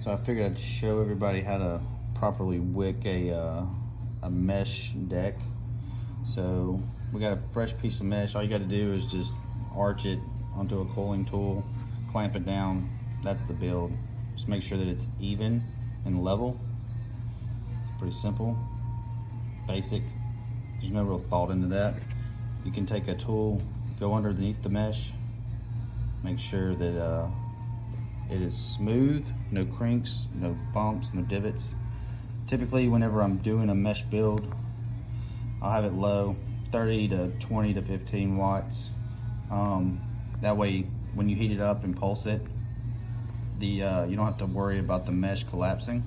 So I figured I'd show everybody how to properly wick a mesh deck. So we got a fresh piece of mesh. All you got to do is just arch it onto a coiling tool, clamp it down. That's the build. Just make sure that it's even and level. Pretty simple, basic. There's no real thought into that. You can take a tool, go underneath the mesh, make sure that it is smooth, no crinks, no bumps, no divots. Typically, whenever I'm doing a mesh build, I'll have it low, 30 to 20 to 15 watts. That way, when you heat it up and pulse it, you don't have to worry about the mesh collapsing.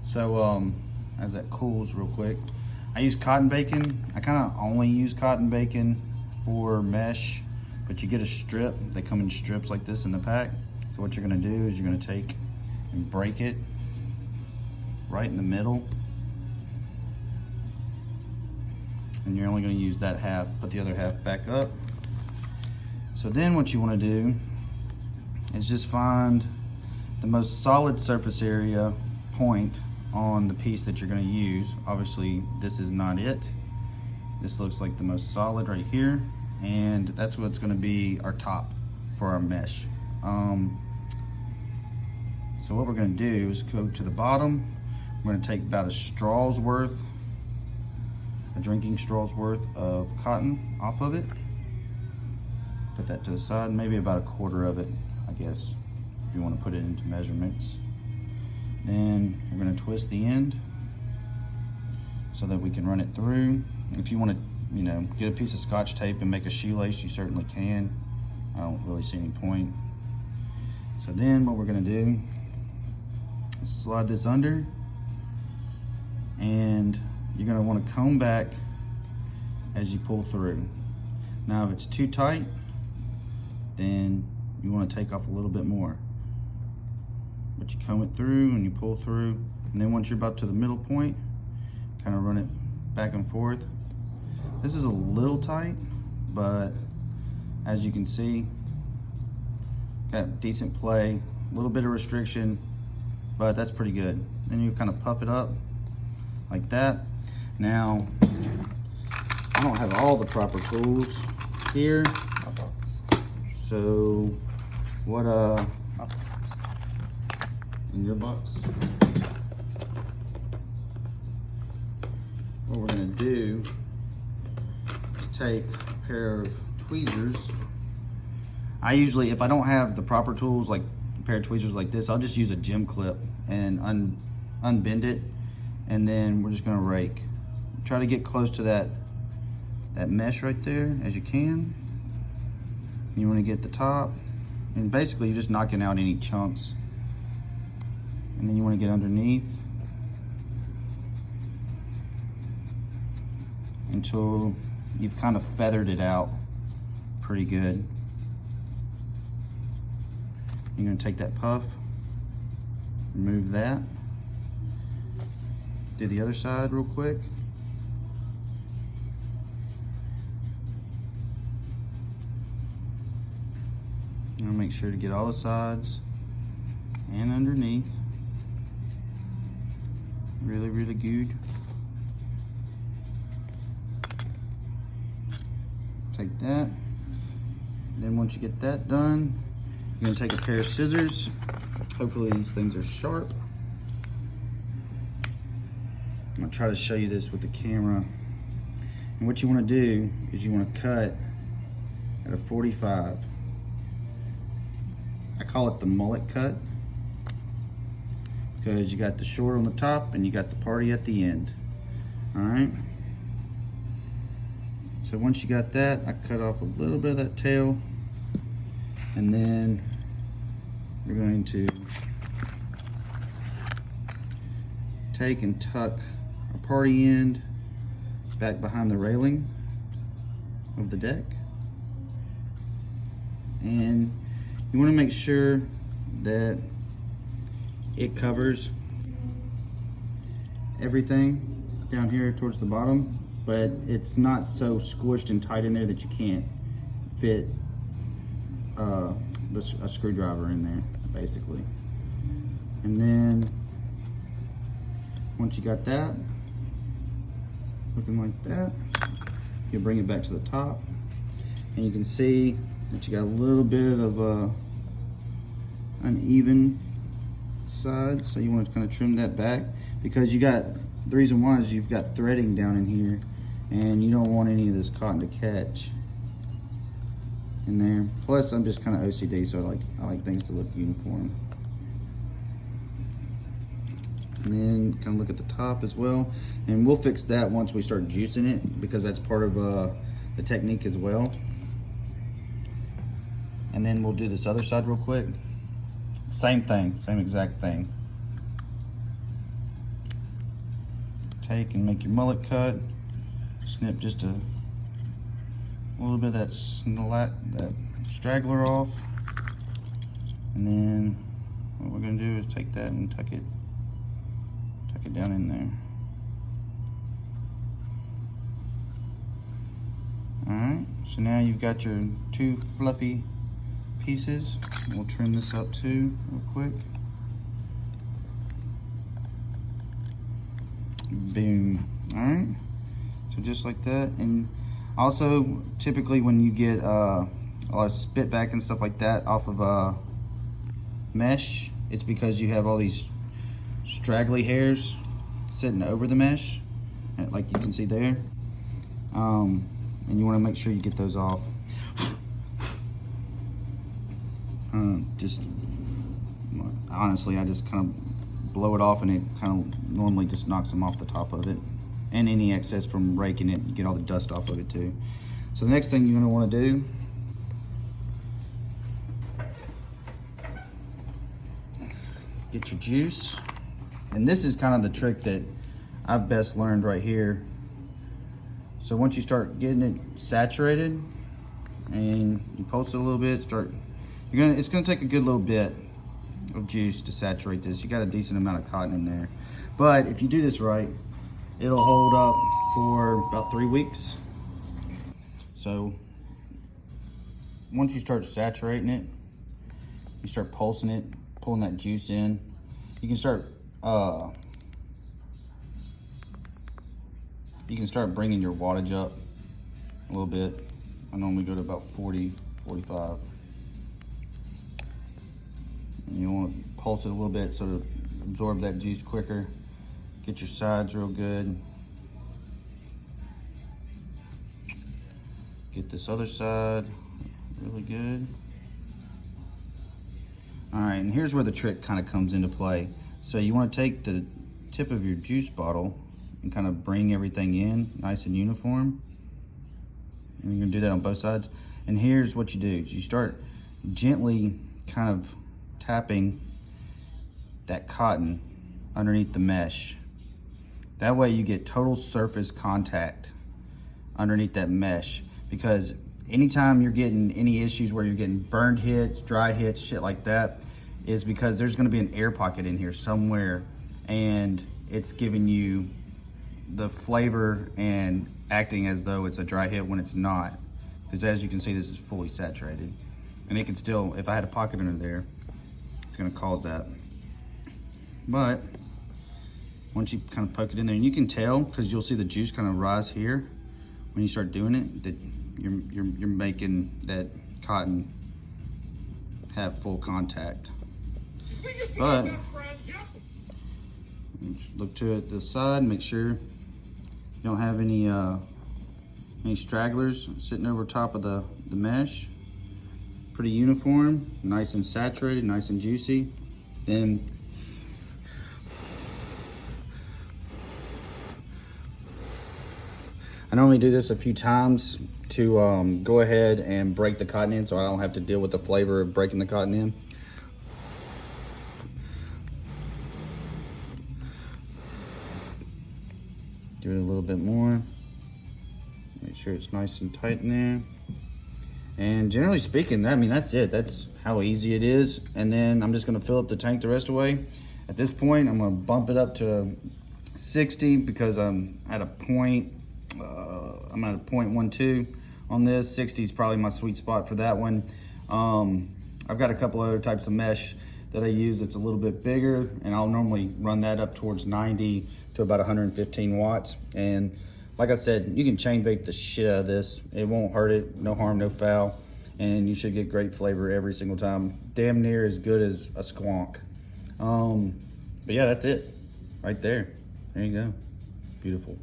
So as that cools real quick, I use cotton bacon. I kind of only use cotton bacon for mesh, but you get a strip. They come in strips like this in the pack. So what you're gonna do is you're gonna take and break it right in the middle. And you're only gonna use that half, put the other half back up. So then what you wanna do is just find the most solid surface area point on the piece that you're gonna use. Obviously, this is not it. This looks like the most solid right here, and that's what's gonna be our top for our mesh. So what we're gonna do is go to the bottom. We're gonna take about a straw's worth, a drinking straw's worth of cotton off of it. Put that to the side, maybe about a quarter of it, I guess, if you wanna put it into measurements. Then we're gonna twist the end so that we can run it through. If you wanna, get a piece of Scotch tape and make a shoelace, you certainly can. I don't really see any point. So then what we're gonna do is slide this under, and you're gonna wanna comb back as you pull through. Now, if it's too tight, then you wanna take off a little bit more. But you comb it through and you pull through, and then once you're about to the middle point, kind of run it back and forth. This is a little tight, but as you can see, got decent play, a little bit of restriction, but that's pretty good. Then you kind of puff it up like that. Now, I don't have all the proper tools here, so what in your box, what we're gonna do is take a pair of tweezers. I usually, if I don't have the proper tools, like a pair of tweezers like this, I'll just use a gym clip and unbend it, and then we're just gonna rake. Try to get close to that mesh right there as you can. You wanna get the top, and basically you're just knocking out any chunks. And then you want to get underneath until you've kind of feathered it out pretty good. You're going to take that puff, remove that, do the other side real quick. You want to make sure to get all the sides and underneath. Really, really good. Take that. Then once you get that done, you're gonna take a pair of scissors. Hopefully these things are sharp. I'm gonna try to show you this with the camera. And what you wanna do is you wanna cut at a 45. I call it the mullet cut, because you got the short on the top and you got the party at the end. All right. So once you got that, I cut off a little bit of that tail, and then we're going to take and tuck our party end back behind the railing of the deck. And you want to make sure that it covers everything down here towards the bottom, but it's not so squished and tight in there that you can't fit a screwdriver in there, basically. And then once you got that, looking like that, you bring it back to the top, and you can see that you got a little bit of uneven sides, so you want to kind of trim that back, because you got, the reason why is you've got threading down in here, and you don't want any of this cotton to catch in there. Plus, I'm just kind of OCD, so I like things to look uniform. And then kind of look at the top as well, and we'll fix that once we start juicing it, because that's part of the technique as well. And then we'll do this other side real quick. Same thing, same exact thing. Take and make your mullet cut. Snip just a little bit of that straggler off. And then what we're gonna do is take that and tuck it down in there. Alright, so now you've got your two fluffy pieces. We'll trim this up too real quick. Boom. Alright, so just like that. And also, typically when you get a lot of spit back and stuff like that off of mesh, it's because you have all these straggly hairs sitting over the mesh, like you can see there. And you want to make sure you get those off. Just honestly, I just kind of blow it off, and it kind of normally just knocks them off the top of it, and any excess from raking it, you get all the dust off of it too. So the next thing you're going to want to do, get your juice. And this is kind of the trick that I've best learned right here. So once you start getting it saturated and you pulse it a little bit, it's gonna take a good little bit of juice to saturate this. You got a decent amount of cotton in there. But if you do this right, it'll hold up for about 3 weeks. So once you start saturating it, you start pulsing it, pulling that juice in, you can start bringing your wattage up a little bit. I normally go to about 40, 45. And you want to pulse it a little bit so to absorb that juice quicker. Get your sides real good. Get this other side really good. All right, and here's where the trick kind of comes into play. So you want to take the tip of your juice bottle and kind of bring everything in nice and uniform. And you're gonna do that on both sides. And here's what you do. You start gently kind of tapping that cotton underneath the mesh. That way you get total surface contact underneath that mesh, because anytime you're getting any issues where you're getting burned hits, dry hits, shit like that, is because there's gonna be an air pocket in here somewhere, and it's giving you the flavor and acting as though it's a dry hit when it's not. Because as you can see, this is fully saturated. And it can still, if I had a pocket under there, it's gonna cause that. But once you kind of poke it in there, and you can tell, because you'll see the juice kind of rise here when you start doing it, that you're making that cotton have full contact. But look to it the side, make sure you don't have any stragglers sitting over top of the mesh. Pretty uniform, nice and saturated, nice and juicy. Then I normally do this a few times to go ahead and break the cotton in, so I don't have to deal with the flavor of breaking the cotton in. Do it a little bit more. Make sure it's nice and tight in there. And generally speaking, that's it. That's how easy it is. And then I'm just gonna fill up the tank the rest of the way. At this point, I'm gonna bump it up to 60 because I'm at a point, I'm at a 0.12 on this. 60 is probably my sweet spot for that one. I've got a couple other types of mesh that I use that's a little bit bigger, and I'll normally run that up towards 90 to about 115 watts. And like I said, you can chain vape the shit out of this. It won't hurt it, no harm, no foul, and you should get great flavor every single time. Damn near as good as a squonk. But yeah, that's it right there. There you go. Beautiful.